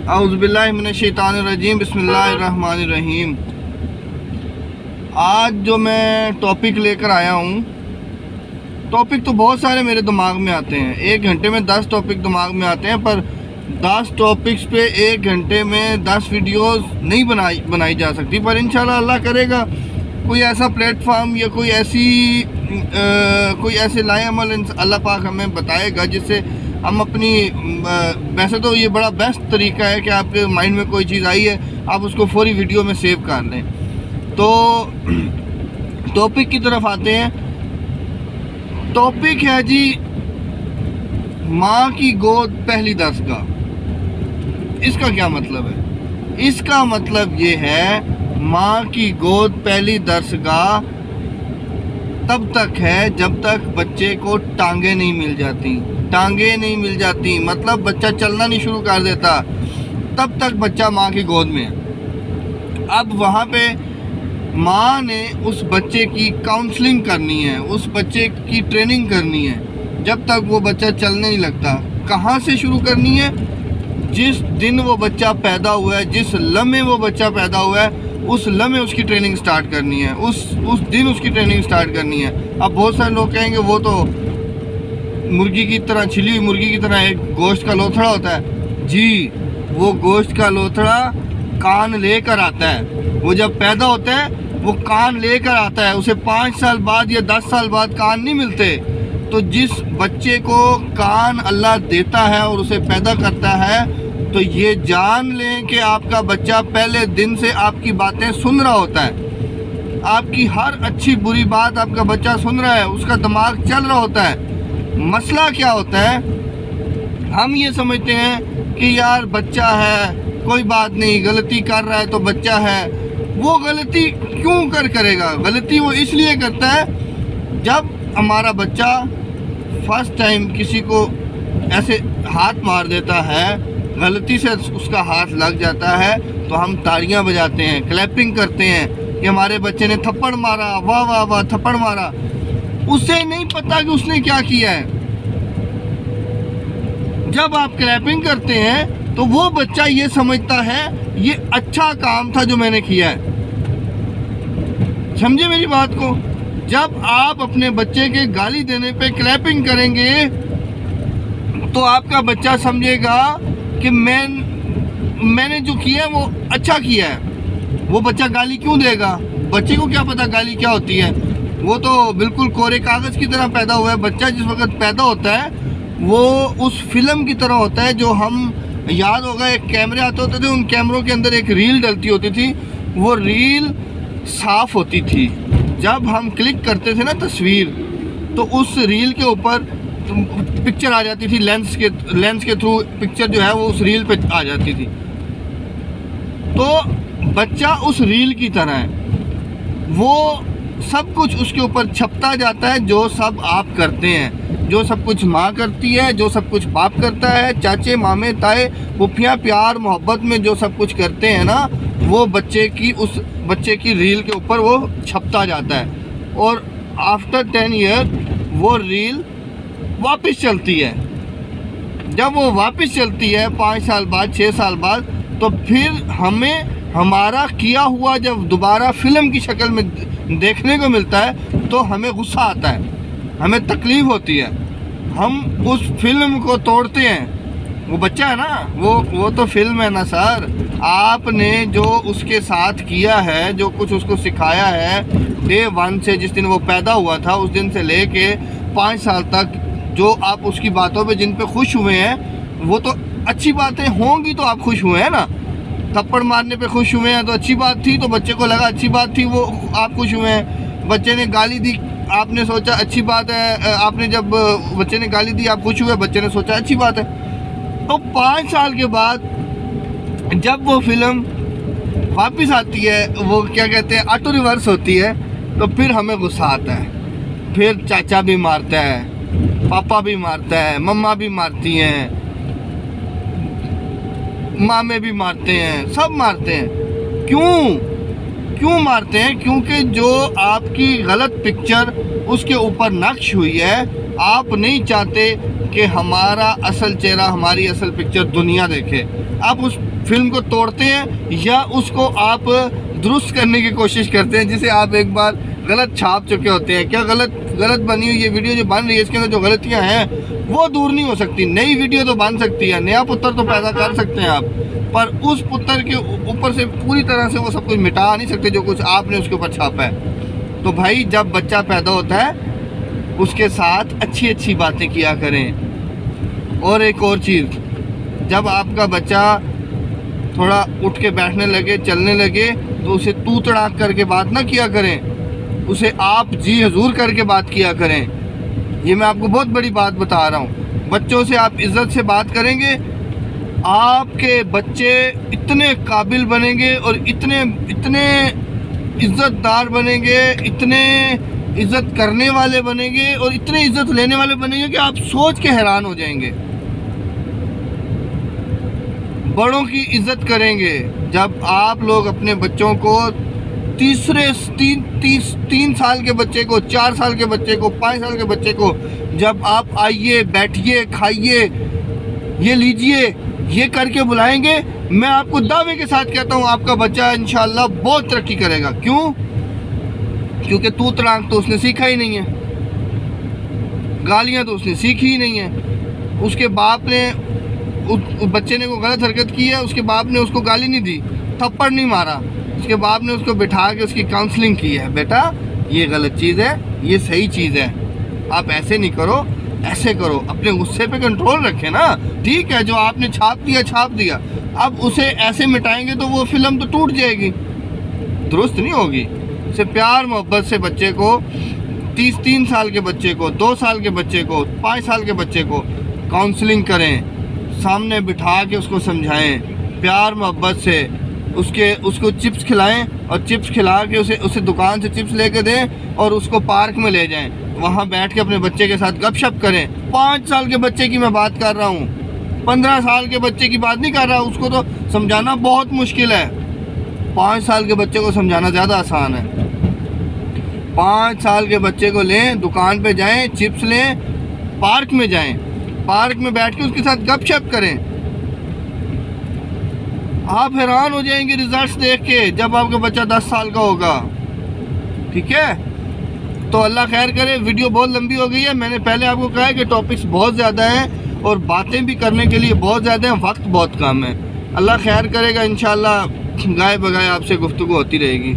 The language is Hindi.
औज़ुबिल्लाहि मिनश्शैतानिर्रजीम बिस्मिल्लाहिर्रहमानिर्रहीम। आज जो मैं टॉपिक लेकर आया हूँ, टॉपिक तो बहुत सारे मेरे दिमाग में आते हैं। 1 घंटे में 10 टॉपिक दिमाग में आते हैं, पर 10 टॉपिक्स पे 1 घंटे में 10 वीडियोस नहीं बनाई जा सकती। पर इंशाल्लाह अल्लाह करेगा कोई ऐसा प्लेटफॉर्म या कोई ऐसे लाए अमल अल्लाह पाक हमें बताएगा जिससे हम अपनी वैसे तो ये बड़ा बेस्ट तरीका है कि आपके माइंड में कोई चीज़ आई है, आप उसको फौरी वीडियो में सेव कर लें। तो टॉपिक की तरफ आते हैं। टॉपिक है जी, माँ की गोद पहली दरसगाह। इसका क्या मतलब है? इसका मतलब ये है, माँ की गोद पहली दरसगाह तब तक है जब तक बच्चे को टांगे नहीं मिल जाती। टांगे नहीं मिल जाती मतलब बच्चा चलना नहीं शुरू कर देता, तब तक बच्चा माँ की गोद में है। अब वहाँ पे माँ ने उस बच्चे की काउंसलिंग करनी है, उस बच्चे की ट्रेनिंग करनी है जब तक वो बच्चा चलने नहीं लगता। कहाँ से शुरू करनी है? जिस दिन वो बच्चा पैदा हुआ है, जिस लम्हे वो बच्चा पैदा हुआ है, उस लम्हे उसकी ट्रेनिंग स्टार्ट करनी है, उस दिन उसकी ट्रेनिंग स्टार्ट करनी है। अब बहुत सारे लोग कहेंगे वो तो मुर्गी की तरह, छिली हुई मुर्गी की तरह एक गोश्त का लोथड़ा होता है। जी, वो गोश्त का लोथड़ा कान लेकर आता है। वो जब पैदा होता है वो कान लेकर आता है, उसे 5 साल बाद या 10 साल बाद कान नहीं मिलते। तो जिस बच्चे को कान अल्लाह देता है और उसे पैदा करता है, तो ये जान लें कि आपका बच्चा पहले दिन से आपकी बातें सुन रहा होता है। आपकी हर अच्छी बुरी बात आपका बच्चा सुन रहा है, उसका दिमाग चल रहा होता है। मसला क्या होता है, हम ये समझते हैं कि यार बच्चा है, कोई बात नहीं, गलती कर रहा है तो बच्चा है। वो गलती क्यों करेगा? गलती वो इसलिए करता है, जब हमारा बच्चा फर्स्ट टाइम किसी को ऐसे हाथ मार देता है, गलती से उसका हाथ लग जाता है, तो हम तालियां बजाते हैं, क्लैपिंग करते हैं कि हमारे बच्चे ने थप्पड़ मारा, वाह वाह वाह थप्पड़ मारा। उसे नहीं पता कि उसने क्या किया है। जब आप क्लैपिंग करते हैं तो वो बच्चा ये समझता है ये अच्छा काम था जो मैंने किया है। समझे मेरी बात को? जब आप अपने बच्चे के गाली देने पे क्लैपिंग करेंगे तो आपका बच्चा समझेगा कि मैंने जो किया है वो अच्छा किया है। वो बच्चा गाली क्यों देगा? बच्चे को क्या पता गाली क्या होती है? वो तो बिल्कुल कोरे कागज़ की तरह पैदा हुआ है। बच्चा जिस वक्त पैदा होता है वो उस फिल्म की तरह होता है जो हम, याद होगा एक कैमरे आते होते थे, उन कैमरों के अंदर एक रील डलती होती थी। वो रील साफ़ होती थी। जब हम क्लिक करते थे ना तस्वीर, तो उस रील के ऊपर पिक्चर आ जाती थी, लेंस के थ्रू पिक्चर जो है वो उस रील पे आ जाती थी। तो बच्चा उस रील की तरह है, वो सब कुछ उसके ऊपर छपता जाता है। जो सब आप करते हैं, जो सब कुछ माँ करती है, जो सब कुछ बाप करता है, चाचे मामे ताए फूफियाँ प्यार मोहब्बत में जो सब कुछ करते हैं ना, वो उस बच्चे की रील के ऊपर वो छपता जाता है। और आफ्टर 10 ईयर वो रील वापस चलती है। जब वो वापस चलती है 5 साल बाद, 6 साल बाद, तो फिर हमें हमारा किया हुआ जब दोबारा फिल्म की शक्ल में देखने को मिलता है तो हमें गुस्सा आता है, हमें तकलीफ़ होती है। हम उस फिल्म को तोड़ते हैं। वो बच्चा है ना, वो तो फिल्म है ना सर। आपने जो उसके साथ किया है, जो कुछ उसको सिखाया है डे 1 से, जिस दिन वो पैदा हुआ था उस दिन से लेके 5 साल तक, जो आप उसकी बातों पे जिन पे खुश हुए हैं, वो तो अच्छी बातें होंगी तो आप खुश हुए हैं ना। थप्पड़ मारने पे खुश हुए हैं तो अच्छी बात थी, तो बच्चे को लगा अच्छी बात थी, वो आप खुश हुए हैं। बच्चे ने गाली दी, आपने सोचा अच्छी बात है, आपने जब बच्चे ने गाली दी आप खुश हुए, बच्चे ने सोचा अच्छी बात है। तो 5 साल के बाद जब वो फिल्म वापस आती है, वो क्या कहते हैं, ऑटो रिवर्स होती है, तो फिर हमें गुस्सा आता है। फिर चाचा भी मारता है, पापा भी मारता है, मम्मा भी मारती हैं, मामे भी मारते हैं, सब मारते हैं। क्यों मारते हैं? क्योंकि जो आपकी गलत पिक्चर उसके ऊपर नक्श हुई है, आप नहीं चाहते कि हमारा असल चेहरा, हमारी असल पिक्चर दुनिया देखे। आप उस फिल्म को तोड़ते हैं या उसको आप दुरुस्त करने की कोशिश करते हैं, जिसे आप एक बार गलत छाप चुके होते हैं। क्या गलत बनी हुई ये वीडियो जो बन रही है, इसके अंदर जो गलतियां हैं वो दूर नहीं हो सकती। नई वीडियो तो बन सकती है, नया पुत्र तो पैदा कर सकते हैं आप, पर उस पुत्र के ऊपर से पूरी तरह से वो सब कुछ मिटा नहीं सकते जो कुछ आपने उसके ऊपर छापा है। तो भाई जब बच्चा पैदा होता है उसके साथ अच्छी अच्छी बातें किया करें। और एक और चीज़, जब आपका बच्चा थोड़ा उठ के बैठने लगे, चलने लगे, तो उसे तू तड़ाक करके बात ना किया करें, उसे आप जी हजूर करके बात किया करें। ये मैं आपको बहुत बड़ी बात बता रहा हूँ। बच्चों से आप इज़्ज़त से बात करेंगे, आपके बच्चे इतने काबिल बनेंगे और इतने इज़्ज़तदार बनेंगे, इतने इज़्ज़त करने वाले बनेंगे और इतने इज़्ज़त लेने वाले बनेंगे कि आप सोच के हैरान हो जाएंगे। बड़ों की इज़्ज़त करेंगे। जब आप लोग अपने बच्चों को तीन साल के बच्चे को, 4 साल के बच्चे को, 5 साल के बच्चे को जब आप आइए, बैठिए, खाइए, ये लीजिए, ये करके बुलाएंगे, मैं आपको दावे के साथ कहता हूँ आपका बच्चा इंशाल्लाह बहुत तरक्की करेगा। क्यों? क्योंकि तू तड़ाक तो उसने सीखा ही नहीं है, गालियाँ तो उसने सीखी ही नहीं है। उसके बाप ने, उस बच्चे ने कोई गलत हरकत की है, उसके बाप ने उसको गाली नहीं दी, थप्पड़ नहीं मारा, उसके बाप ने उसको बिठा के उसकी काउंसलिंग की है, बेटा ये गलत चीज़ है, ये सही चीज़ है, आप ऐसे नहीं करो, ऐसे करो। अपने गुस्से पे कंट्रोल रखें ना। ठीक है, जो आपने छाप दिया, अब उसे ऐसे मिटाएंगे तो वो फिल्म तो टूट जाएगी, दुरुस्त नहीं होगी। से प्यार मोहब्बत से बच्चे को, 3 साल के बच्चे को, 2 साल के बच्चे को, 5 साल के बच्चे को काउंसलिंग करें, सामने बिठा के उसको समझाएं, प्यार मोहब्बत से उसको चिप्स खिलाएं और चिप्स खिला के उसे दुकान से चिप्स लेके दें और उसको पार्क में ले जाएं, वहाँ बैठ के अपने बच्चे के साथ गपशप करें। 5 साल के बच्चे की मैं बात कर रहा हूँ, 15 साल के बच्चे की बात नहीं कर रहा। उसको तो समझाना बहुत मुश्किल है, 5 साल के बच्चे को समझाना ज़्यादा आसान है। 5 साल के बच्चे को लें, दुकान पे जाएं, चिप्स लें, पार्क में जाएं, पार्क में बैठ के उसके साथ गपशप करें। आप हैरान हो जाएंगे रिजल्ट्स देख के जब आपका बच्चा 10 साल का होगा। ठीक है, तो अल्लाह खैर करे। वीडियो बहुत लंबी हो गई है। मैंने पहले आपको कहा है कि टॉपिक्स बहुत ज़्यादा हैं और बातें भी करने के लिए बहुत ज़्यादा हैं, वक्त बहुत कम है। अल्लाह खैर करेगा, इंशाल्लाह गाय बगाए आपसे गुफ्तगू होती रहेगी।